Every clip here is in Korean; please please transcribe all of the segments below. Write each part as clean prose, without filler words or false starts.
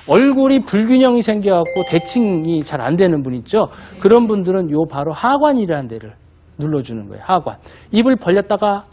얼굴이 불균형이 생겨갖고 대칭이 잘 안 되는 분 있죠. 그런 분들은 요 바로 하관이라는 데를 눌러주는 거예요. 하관. 입을 벌렸다가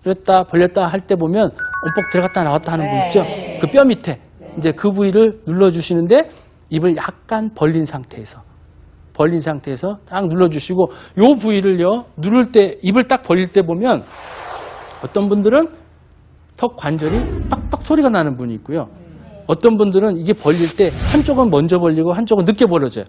벌렸다 할 때 보면 엄뻑 들어갔다 나왔다 하는 분 있죠. 그 뼈 밑에 이제 그 부위를 눌러주시는데 입을 약간 벌린 상태에서 딱 눌러주시고 요 부위를요 누를 때 입을 딱 벌릴 때 보면 어떤 분들은 턱 관절이 떡떡 소리가 나는 분이 있고요. 어떤 분들은 이게 벌릴 때 한쪽은 먼저 벌리고 한쪽은 늦게 벌어져요.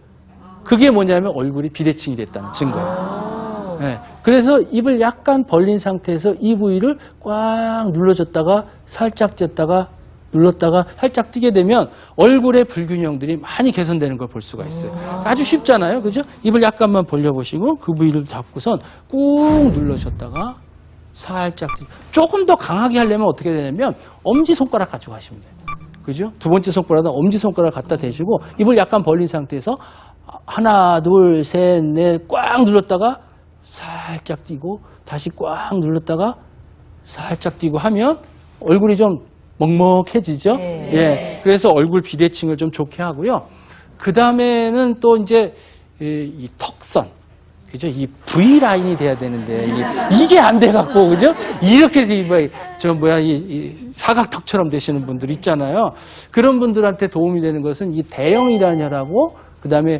그게 뭐냐면 얼굴이 비대칭이 됐다는 증거예요. 네. 그래서 입을 약간 벌린 상태에서 이 부위를 꽉 눌러줬다가 살짝 쥐었다가 눌렀다가 살짝 뛰게 되면 얼굴의 불균형들이 많이 개선되는 걸 볼 수가 있어요. 아주 쉽잖아요. 그죠? 입을 약간만 벌려보시고 그 부위를 잡고선 꾹 눌러줬다가 살짝 조금 더 강하게 하려면 어떻게 되냐면 엄지손가락 가지고 하시면 돼요. 그죠? 두 번째 손가락은 엄지손가락 갖다 대시고 입을 약간 벌린 상태에서 하나, 둘, 셋, 넷 꽉 눌렀다가 살짝 띄고 다시 꽉 눌렀다가 살짝 띄고 하면 얼굴이 좀 먹먹해지죠? 예. 그래서 얼굴 비대칭을 좀 좋게 하고요. 그 다음에는 또 이제 이 턱선. 그죠? 이 V라인이 돼야 되는데, 이게 안 돼갖고, 그죠? 이렇게, 이 사각턱처럼 되시는 분들 있잖아요. 그런 분들한테 도움이 되는 것은 이 대형이라는 혈하고, 그 다음에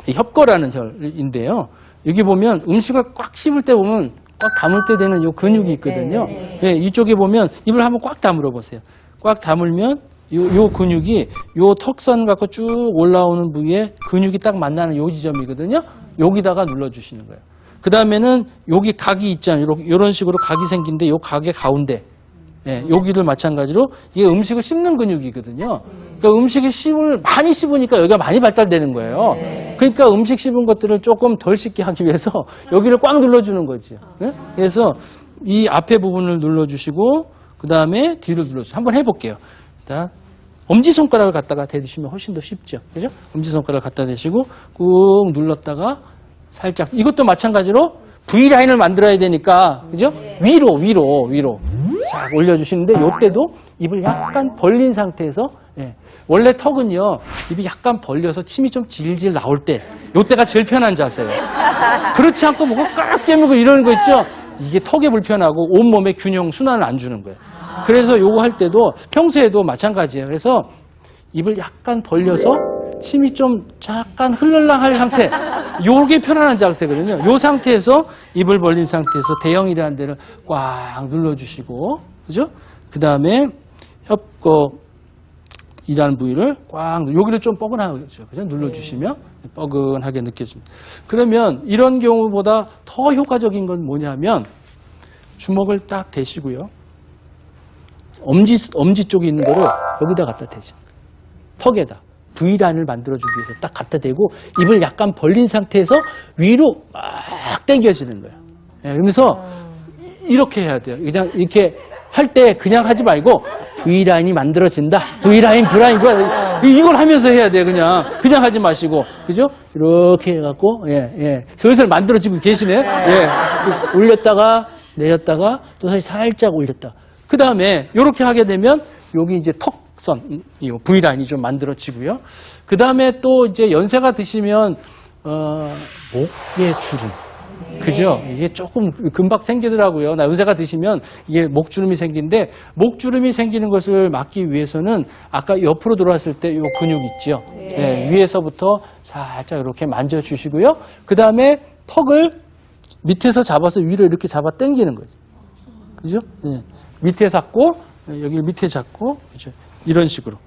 협거라는 혈인데요. 여기 보면 음식을 꽉 씹을 때 보면 꽉 다물 때 되는 요 근육이 있거든요. 네, 이쪽에 보면 입을 한번 꽉 다물어 보세요. 꽉 다물면 요 근육이 요 턱선 갖고 쭉 올라오는 부위에 근육이 딱 만나는 요 지점이거든요. 여기다가 눌러주시는 거예요. 그 다음에는 여기 각이 있잖아요. 이런 식으로 각이 생긴데 요 각의 가운데, 예, 여기를 마찬가지로 이게 음식을 씹는 근육이거든요. 그러니까 음식을 많이 씹으니까 여기가 많이 발달되는 거예요. 그러니까 음식 씹은 것들을 조금 덜 씹게 하기 위해서 여기를 꽉 눌러주는 거죠. 예? 그래서 이 앞에 부분을 눌러주시고 그 다음에 뒤를 눌러주시고 한번 해볼게요. 일단 엄지손가락을 갖다가 대주시면 훨씬 더 쉽죠. 그죠? 엄지손가락을 갖다 대시고 꾹 눌렀다가 살짝 이것도 마찬가지로 V라인을 만들어야 되니까 그죠? 위로 싹 올려주시는데 이때도 입을 약간 벌린 상태에서 예. 원래 턱은요 입이 약간 벌려서 침이 좀 질질 나올 때 이때가 제일 편한 자세예요. 그렇지 않고 뭐가 꽉 깨물고 이러는 거 있죠? 이게 턱에 불편하고 온몸에 균형 순환을 안 주는 거예요. 그래서 요거 할 때도 평소에도 마찬가지예요. 그래서 입을 약간 벌려서 침이 좀 약간 흘러나갈 상태. 요게 편안한 자세거든요. 요 상태에서 입을 벌린 상태에서 대형이라는 데를 꽉 눌러주시고, 그죠? 그 다음에 협거이라는 부위를 꽉, 여기를 좀 뻐근하죠. 그죠? 눌러주시면 뻐근하게 느껴집니다. 그러면 이런 경우보다 더 효과적인 건 뭐냐면 주먹을 딱 대시고요. 엄지 쪽에 있는 거를 여기다 갖다 대죠. 턱에다. V라인을 만들어주기 위해서 딱 갖다 대고 입을 약간 벌린 상태에서 위로 막 당겨지는 거예요. 예, 그러면서 이렇게 해야 돼요. 그냥 이렇게 할 때 그냥 하지 말고 V라인이 만들어진다. V라인. 이걸 하면서 해야 돼요. 그냥 하지 마시고. 그죠? 이렇게 해갖고, 슬슬 만들어지고 계시네. 예. 올렸다가, 내렸다가, 또 다시 살짝 올렸다가. 그 다음에, 요렇게 하게 되면, 여기 이제 턱선, V라인이 좀 만들어지고요. 그 다음에 또 이제 연세가 드시면, 목의 주름. 그죠? 이게 조금 금방 생기더라고요. 연세가 드시면 이게 목주름이 생기는데, 목주름이 생기는 것을 막기 위해서는 아까 옆으로 돌아왔을 때 요 근육 있죠? 위에서부터 살짝 이렇게 만져주시고요. 그 다음에 턱을 밑에서 잡아서 위로 이렇게 잡아 당기는 거죠. 그죠? 밑에 잡고, 여기 밑에 잡고, 그죠? 이런 식으로.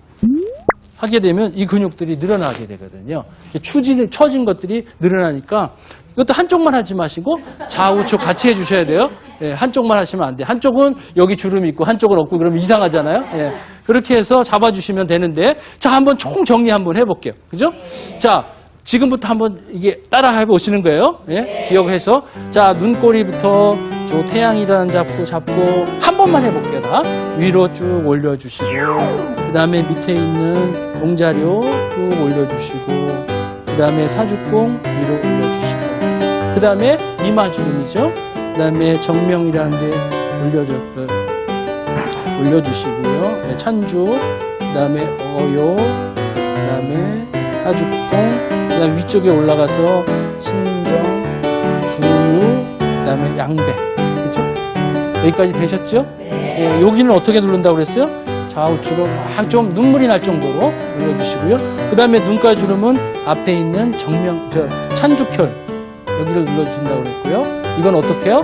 하게 되면 이 근육들이 늘어나게 되거든요. 처진 것들이 늘어나니까 이것도 한쪽만 하지 마시고 좌우측 같이 해주셔야 돼요. 한쪽만 하시면 안 돼요. 한쪽은 여기 주름이 있고 한쪽은 없고 그러면 이상하잖아요. 그렇게 해서 잡아주시면 되는데 자, 한번 총 정리 한번 해볼게요. 그죠? 자, 지금부터 한번 이게 따라 해보시는 거예요. 기억해서. 자, 눈꼬리부터 저 태양이라는 잡고 한 번만 해볼게요. 다. 위로 쭉 올려주시고 그 다음에 밑에 있는 봉자료 쭉 올려주시고 그 다음에 사죽공 위로 올려주시고 그 다음에 이마주름이죠. 그 다음에 정명이라는 데 올려주시고요. 찬주, 그 그다음에 어요, 그다음에 하죽공, 그다음에 위쪽에 올라가서 신정, 두유, 그다음에 양배, 그죠? 여기까지 되셨죠? 네. 여기는 어떻게 누른다고 그랬어요? 좌우측으로 막 좀 눈물이 날 정도로 눌러주시고요. 그 다음에 눈가 주름은 앞에 있는 찬죽혈 여기를 눌러주신다고 그랬고요. 이건 어떻게 해요?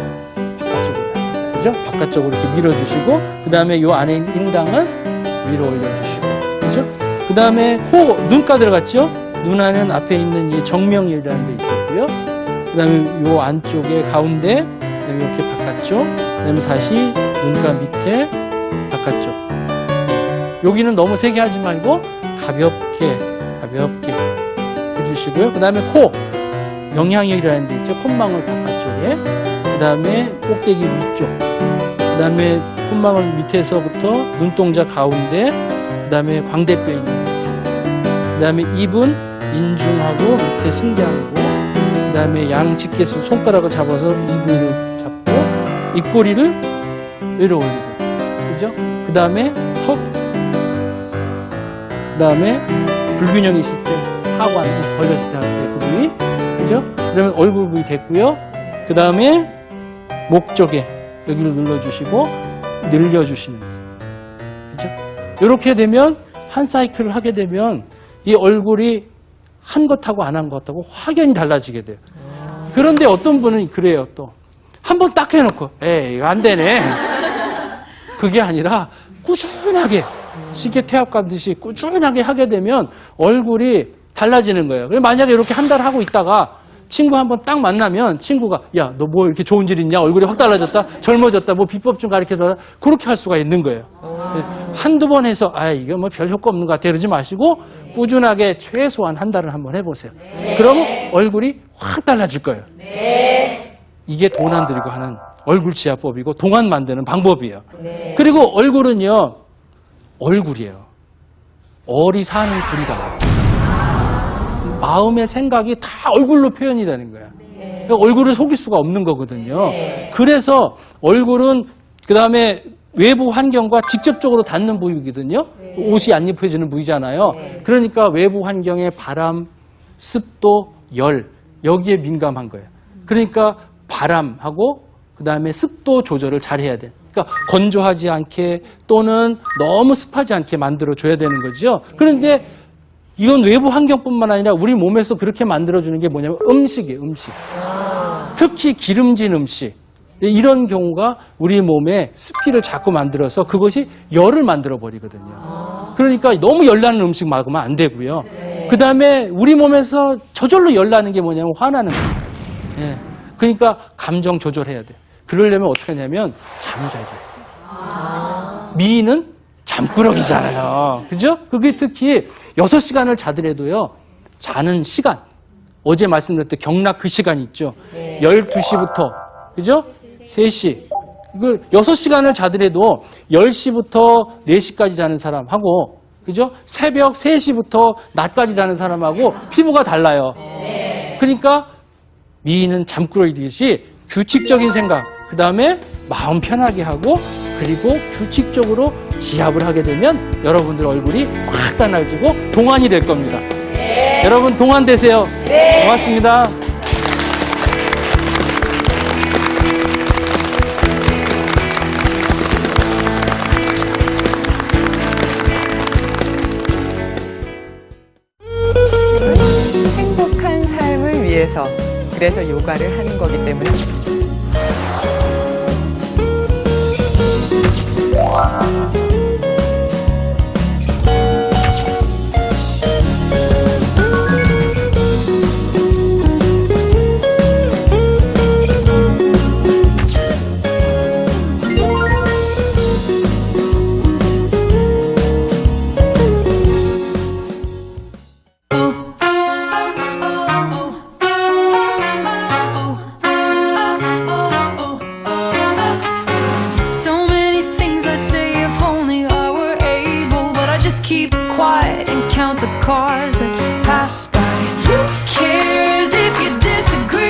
바깥쪽으로, 그죠? 바깥쪽으로 이렇게 밀어주시고, 그 다음에 이 안에 있는 인당은 위로 올려주시고, 그죠? 그 다음에 코, 눈가 들어갔죠? 눈 안은 앞에 있는 이 정명이라는 데 있었고요. 그 다음에 이 안쪽에 가운데, 그 다음에 이렇게 바깥쪽, 그 다음에 다시 눈가 밑에 바깥쪽. 여기는 너무 세게 하지 말고 가볍게 해주시고요. 그 다음에 코, 영향력이라는 데 있죠. 콧망울 바깥쪽에. 그 다음에 꼭대기 위쪽. 그 다음에 콧망울 밑에서부터 눈동자 가운데. 그 다음에 광대뼈 있는 쪽. 그 다음에 입은 인중하고 밑에 승장하고. 그 다음에 양 집게수 손가락을 잡아서 입을 잡고 입꼬리를 위로 올리고. 그죠? 그 다음에 턱. 그 다음에 불균형이 있을 때 하관 벌렸을 때 할 때 그 부위, 그죠? 그러면 얼굴 부위 됐고요. 그 다음에 목 쪽에 여기를 눌러주시고 늘려주시는 거예요. 그죠? 이렇게 되면 한 사이클을 하게 되면 이 얼굴이 한 것하고 안 한 것하고 확연히 달라지게 돼요. 그런데 어떤 분은 그래요. 또 한 번 딱 해놓고 에이 이거 안 되네. 그게 아니라 꾸준하게 시계 태압 감듯이 꾸준하게 하게 되면 얼굴이 달라지는 거예요. 그래서 만약에 이렇게 한 달 하고 있다가 친구 한번 딱 만나면 친구가 야, 너 뭐 이렇게 좋은 일 있냐? 얼굴이 확 달라졌다? 젊어졌다? 뭐 비법 좀 가르쳐달라? 그렇게 할 수가 있는 거예요. 한두 번 해서 아, 이거 뭐 별 효과 없는 것 같아. 그러지 마시고 꾸준하게 최소한 한 달을 한번 해보세요. 그럼 얼굴이 확 달라질 거예요. 이게 돈 안 들이고 하는 얼굴 치아법이고 동안 만드는 방법이에요. 그리고 얼굴은요. 얼굴이에요. 얼이 사는 굴이다. 마음의 생각이 다 얼굴로 표현이 되는 거야. 그러니까 얼굴을 속일 수가 없는 거거든요. 그래서 얼굴은 그 다음에 외부 환경과 직접적으로 닿는 부위거든요. 옷이 안 입혀지는 부위잖아요. 그러니까 외부 환경의 바람, 습도, 열 여기에 민감한 거예요. 그러니까 바람하고 그 다음에 습도 조절을 잘 해야 돼. 그러니까 건조하지 않게 또는 너무 습하지 않게 만들어줘야 되는 거죠. 그런데 이건 외부 환경뿐만 아니라 우리 몸에서 그렇게 만들어주는 게 뭐냐면 음식이에요. 음식. 특히 기름진 음식. 이런 경우가 우리 몸에 습기를 자꾸 만들어서 그것이 열을 만들어버리거든요. 그러니까 너무 열나는 음식 먹으면 안 되고요. 그 다음에 우리 몸에서 저절로 열나는 게 뭐냐면 화나는 거예요. 예. 그러니까 감정 조절해야 돼요. 그러려면 어떻게 하냐면 잠을 잘 자야 돼요. 미인은 잠꾸러기잖아요. 그죠? 그게 특히 6시간을 자더라도요. 자는 시간. 어제 말씀드렸던 경락 그 시간 있죠. 12시부터 그죠? 3시. 이거 6시간을 자더라도 10시부터 4시까지 자는 사람하고 그죠? 새벽 3시부터 낮까지 자는 사람하고 피부가 달라요. 그러니까 미인은 잠꾸러기듯이 규칙적인 생각, 그 다음에 마음 편하게 하고 그리고 규칙적으로 지압을 하게 되면 여러분들 얼굴이 확 달라지고 동안이 될 겁니다. 여러분 동안 되세요. 고맙습니다. 행복한 삶을 위해서 그래서 요가를 하는 거기 때문에 keep quiet and count the cars that pass by. Who cares if you disagree?